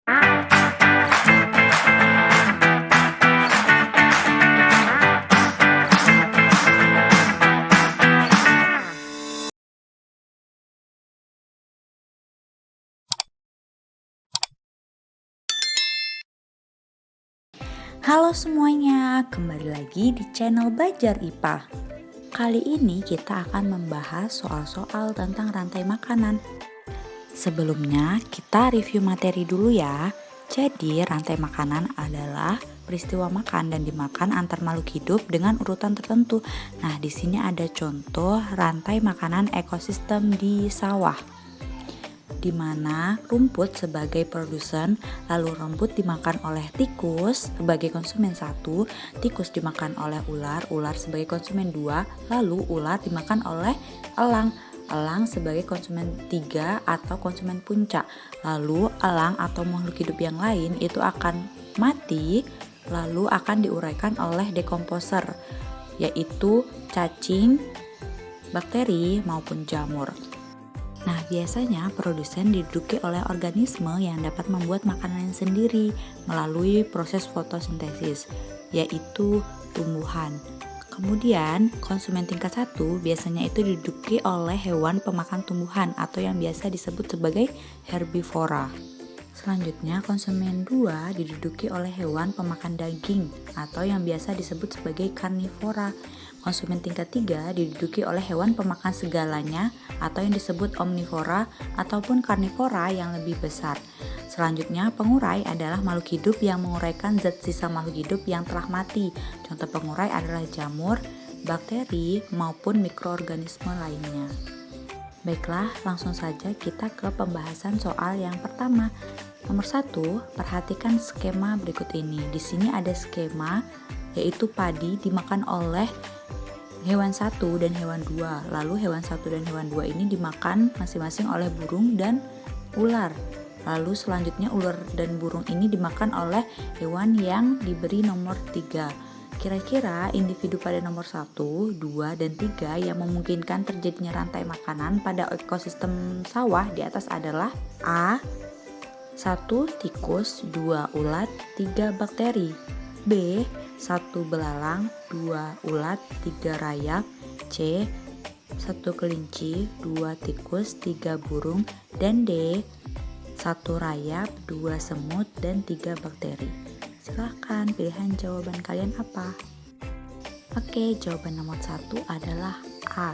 Halo semuanya, kembali lagi di channel Belajar IPA. Kali ini kita akan membahas soal-soal tentang rantai makanan. Sebelumnya kita review materi dulu ya. Jadi rantai makanan adalah peristiwa makan dan dimakan antar makhluk hidup dengan urutan tertentu. Nah, di sini ada contoh rantai makanan ekosistem di sawah, di mana rumput sebagai produsen, lalu rumput dimakan oleh tikus sebagai konsumen 1, tikus dimakan oleh ular, ular sebagai konsumen 2, lalu ular dimakan oleh elang, elang sebagai konsumen 3 atau konsumen puncak. Lalu elang atau makhluk hidup yang lain itu akan mati, lalu akan diuraikan oleh dekomposer, yaitu cacing, bakteri maupun jamur. Nah, biasanya produsen diduduki oleh organisme yang dapat membuat makanan sendiri melalui proses fotosintesis, yaitu tumbuhan. Kemudian, konsumen tingkat 1 biasanya itu diduduki oleh hewan pemakan tumbuhan atau yang biasa disebut sebagai herbivora. Selanjutnya, konsumen 2 diduduki oleh hewan pemakan daging atau yang biasa disebut sebagai karnivora. Konsumen tingkat 3 diduduki oleh hewan pemakan segalanya atau yang disebut omnivora ataupun karnivora yang lebih besar. Selanjutnya, pengurai adalah makhluk hidup yang menguraikan zat sisa makhluk hidup yang telah mati. Contoh pengurai adalah jamur, bakteri, maupun mikroorganisme lainnya. Baiklah, langsung saja kita ke pembahasan soal yang pertama. Nomor 1, perhatikan skema berikut ini. Di sini ada skema, yaitu padi dimakan oleh hewan 1 dan hewan 2. Lalu hewan 1 dan hewan 2 ini dimakan masing-masing oleh burung dan ular. Lalu selanjutnya ular dan burung ini dimakan oleh hewan yang diberi nomor 3. Kira-kira individu pada nomor 1, 2, dan 3 yang memungkinkan terjadinya rantai makanan pada ekosistem sawah di atas adalah A. 1 tikus, 2 ulat, 3 bakteri. B. 1 belalang, 2 ulat, 3 rayap. C. 1 kelinci, 2 tikus, 3 burung. Dan D. 1 rayap, 2 semut, dan 3 bakteri. Silahkan pilihan jawaban kalian apa? Oke, jawaban nomor 1 adalah A.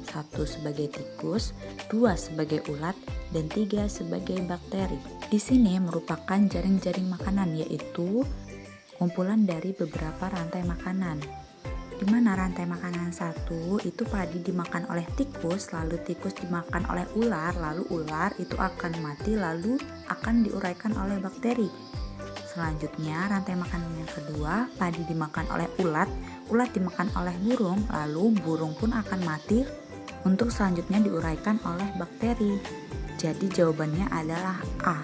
1 sebagai tikus, 2 sebagai ulat, dan 3 sebagai bakteri. Di sini merupakan jaring-jaring makanan, yaitu kumpulan dari beberapa rantai makanan, di mana rantai makanan 1 itu padi dimakan oleh tikus, lalu tikus dimakan oleh ular, lalu ular itu akan mati, lalu akan diuraikan oleh bakteri. Selanjutnya, rantai makanan yang kedua, padi dimakan oleh ulat, ulat dimakan oleh burung, lalu burung pun akan mati untuk selanjutnya diuraikan oleh bakteri. Jadi jawabannya adalah A.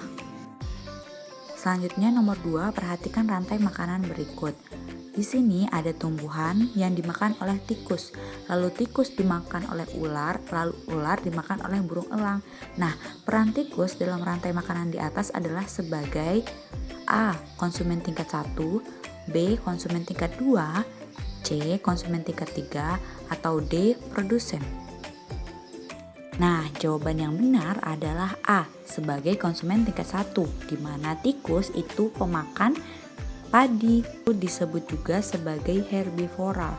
Selanjutnya nomor 2, perhatikan rantai makanan berikut. Di sini ada tumbuhan yang dimakan oleh tikus, lalu tikus dimakan oleh ular, lalu ular dimakan oleh burung elang. Nah, peran tikus dalam rantai makanan di atas adalah sebagai A. konsumen tingkat 1, B. konsumen tingkat 2, C. konsumen tingkat 3, atau D. produsen. Nah, jawaban yang benar adalah A, sebagai konsumen tingkat 1, di mana tikus itu pemakan padi, disebut juga sebagai herbivora.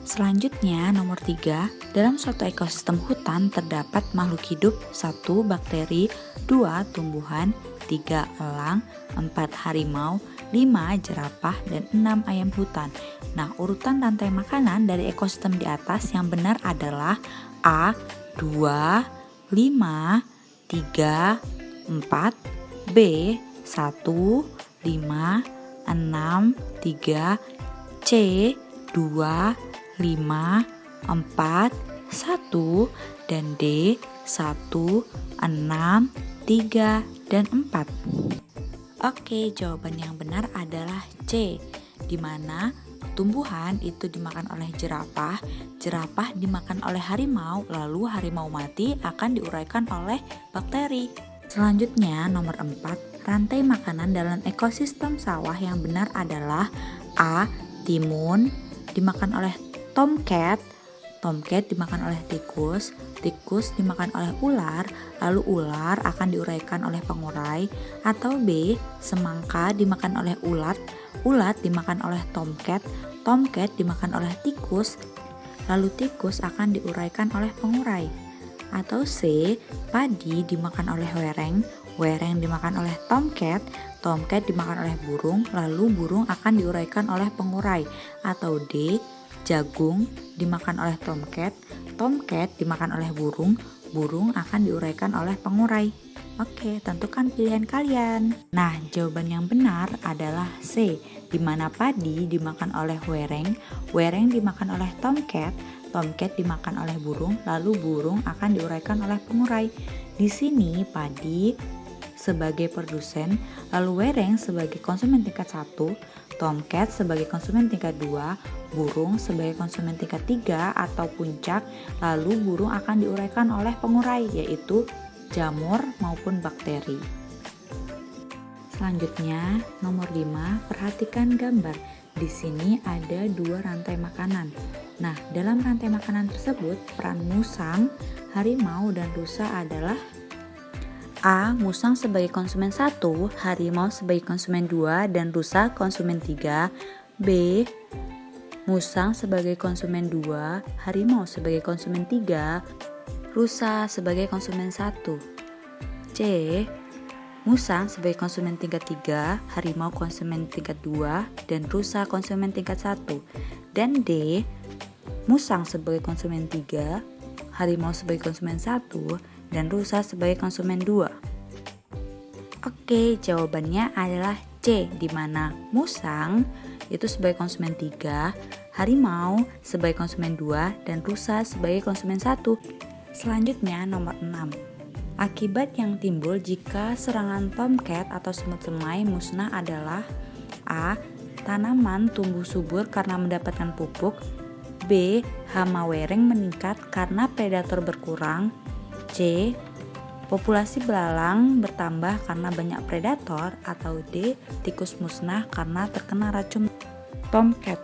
Selanjutnya, nomor 3, dalam suatu ekosistem hutan terdapat makhluk hidup 1 bakteri, 2 tumbuhan, 3 elang, 4 harimau, 5 jerapah, dan 6 ayam hutan. Nah, urutan rantai makanan dari ekosistem di atas yang benar adalah A. 2, 5, 3, 4, B. 1, 5, 6, 3, C. 2, 5, 4, 1, dan D. 1, 6, 3, dan 4. Oke, jawaban yang benar adalah C, di mana tumbuhan itu dimakan oleh jerapah, jerapah dimakan oleh harimau, lalu harimau mati akan diuraikan oleh bakteri. Selanjutnya nomor 4, rantai makanan dalam ekosistem sawah yang benar adalah A. Timun dimakan oleh tomcat, tomcat dimakan oleh tikus, tikus dimakan oleh ular, lalu ular akan diuraikan oleh pengurai, atau B. Semangka dimakan oleh ulat, ulat dimakan oleh tomcat, tomcat dimakan oleh tikus, lalu tikus akan diuraikan oleh pengurai, atau C. Padi dimakan oleh wereng, wereng dimakan oleh tomcat, tomcat dimakan oleh burung, lalu burung akan diuraikan oleh pengurai, atau D. Jagung dimakan oleh tomcat, tomcat dimakan oleh burung, burung akan diuraikan oleh pengurai. Oke, tentukan pilihan kalian. Nah, jawaban yang benar adalah C, di mana padi dimakan oleh wereng, wereng dimakan oleh tomcat, tomcat dimakan oleh burung, lalu burung akan diuraikan oleh pengurai. Di sini padi sebagai produsen, lalu wereng sebagai konsumen tingkat 1, tomcat sebagai konsumen tingkat 2, burung sebagai konsumen tingkat 3 atau puncak, lalu burung akan diuraikan oleh pengurai yaitu jamur maupun bakteri. Selanjutnya nomor 5, perhatikan gambar. Di sini ada 2 rantai makanan. Nah, dalam rantai makanan tersebut peran musang, harimau, dan rusa adalah A. Musang sebagai konsumen 1, harimau sebagai konsumen 2, dan rusa konsumen 3. B. Musang sebagai konsumen 2, harimau sebagai konsumen 3, rusa sebagai konsumen 1. C. Musang sebagai konsumen tingkat 3, harimau konsumen tingkat 2, dan rusa konsumen tingkat 1. Dan D. Musang sebagai konsumen 3, harimau sebagai konsumen 1, dan rusa sebagai konsumen 2. Oke, jawabannya adalah C, di mana musang itu sebagai konsumen 3, harimau sebagai konsumen 2, dan rusa sebagai konsumen 1. Selanjutnya nomor 6. Akibat yang timbul jika serangan tomcat atau semut semai musnah adalah A. Tanaman tumbuh subur karena mendapatkan pupuk, B. Hama wereng meningkat karena predator berkurang, C. Populasi belalang bertambah karena banyak predator, atau D. Tikus musnah karena terkena racun tomcat.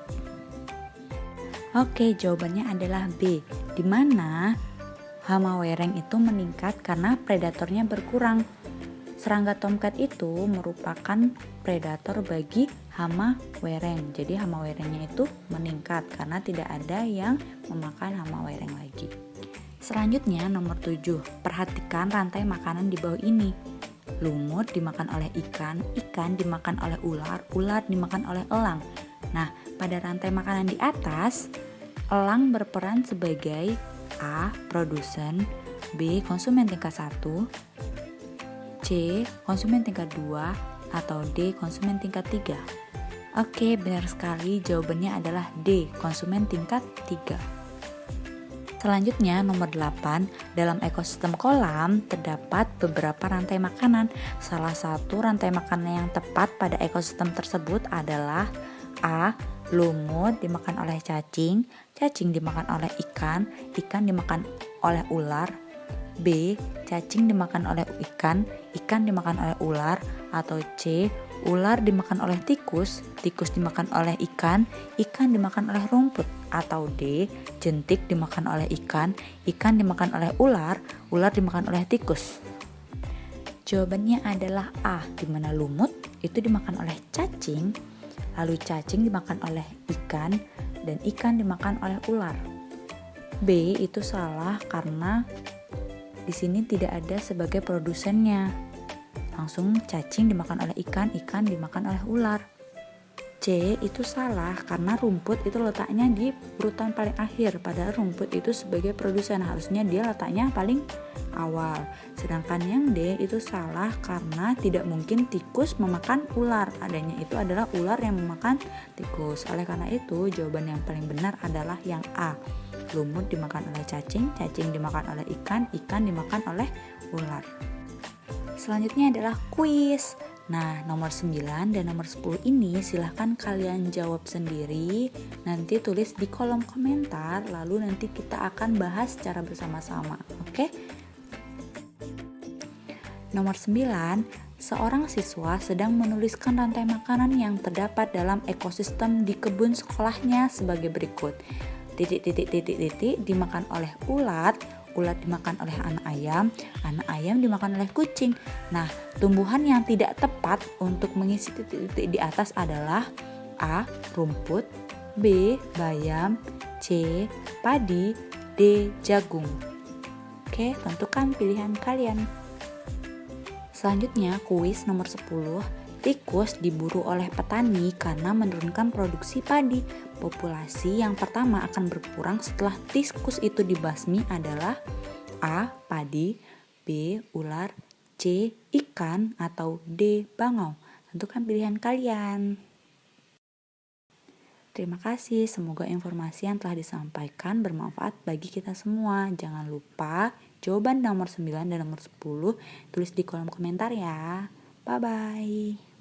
Oke, jawabannya adalah B, di mana hama wereng itu meningkat karena predatornya berkurang. Serangga tomcat itu merupakan predator bagi hama wereng. Jadi hama werengnya itu meningkat karena tidak ada yang memakan hama wereng lagi. Selanjutnya nomor 7, perhatikan rantai makanan di bawah ini. Lumut dimakan oleh ikan, ikan dimakan oleh ular, ular dimakan oleh elang. Nah, pada rantai makanan di atas, elang berperan sebagai A. Produsen, B. Konsumen tingkat 1, C. Konsumen tingkat 2, atau D. Konsumen tingkat 3. Oke, benar sekali, jawabannya adalah D. Konsumen tingkat 3. Selanjutnya nomor 8, dalam ekosistem kolam terdapat beberapa rantai makanan. Salah satu rantai makanan yang tepat pada ekosistem tersebut adalah A. Lumut dimakan oleh cacing, cacing dimakan oleh ikan, ikan dimakan oleh ular, B. Cacing dimakan oleh ikan, ikan dimakan oleh ular, atau C. Ular dimakan oleh tikus, tikus dimakan oleh ikan, ikan dimakan oleh rumput, atau D. Jentik dimakan oleh ikan, ikan dimakan oleh ular, ular dimakan oleh tikus. Jawabannya adalah A, di mana lumut itu dimakan oleh cacing, lalu cacing dimakan oleh ikan, dan ikan dimakan oleh ular. B itu salah karena di sini tidak ada sebagai produsennya. Langsung cacing dimakan oleh ikan, ikan dimakan oleh ular. C itu salah karena rumput itu letaknya di urutan paling akhir, padahal rumput itu sebagai produsen harusnya dia letaknya paling awal. Sedangkan yang D itu salah karena tidak mungkin tikus memakan ular, adanya itu adalah ular yang memakan tikus. Oleh karena itu jawaban yang paling benar adalah yang A. Lumut dimakan oleh cacing, cacing dimakan oleh ikan, ikan dimakan oleh ular. Selanjutnya adalah kuis. Nah, nomor 9 dan nomor 10 ini silahkan kalian jawab sendiri. Nanti tulis di kolom komentar, lalu nanti kita akan bahas secara bersama-sama. Oke? Nomor 9, seorang siswa sedang menuliskan rantai makanan yang terdapat dalam ekosistem di kebun sekolahnya sebagai berikut. Titik dimakan oleh ulat, ulat dimakan oleh anak ayam dimakan oleh kucing. Nah, tumbuhan yang tidak tepat untuk mengisi titik-titik di atas adalah A. Rumput, B. Bayam, C. Padi, D. Jagung. Oke, tentukan pilihan kalian. Selanjutnya, kuis nomor 10. Tikus diburu oleh petani karena menurunkan produksi padi. Populasi yang pertama akan berkurang setelah tikus itu dibasmi adalah A. Padi, B. Ular, C. Ikan, atau D. Bangau. Tentukan pilihan kalian. Terima kasih, semoga informasi yang telah disampaikan bermanfaat bagi kita semua. Jangan lupa jawaban nomor 9 dan nomor 10 tulis di kolom komentar ya. Bye-bye.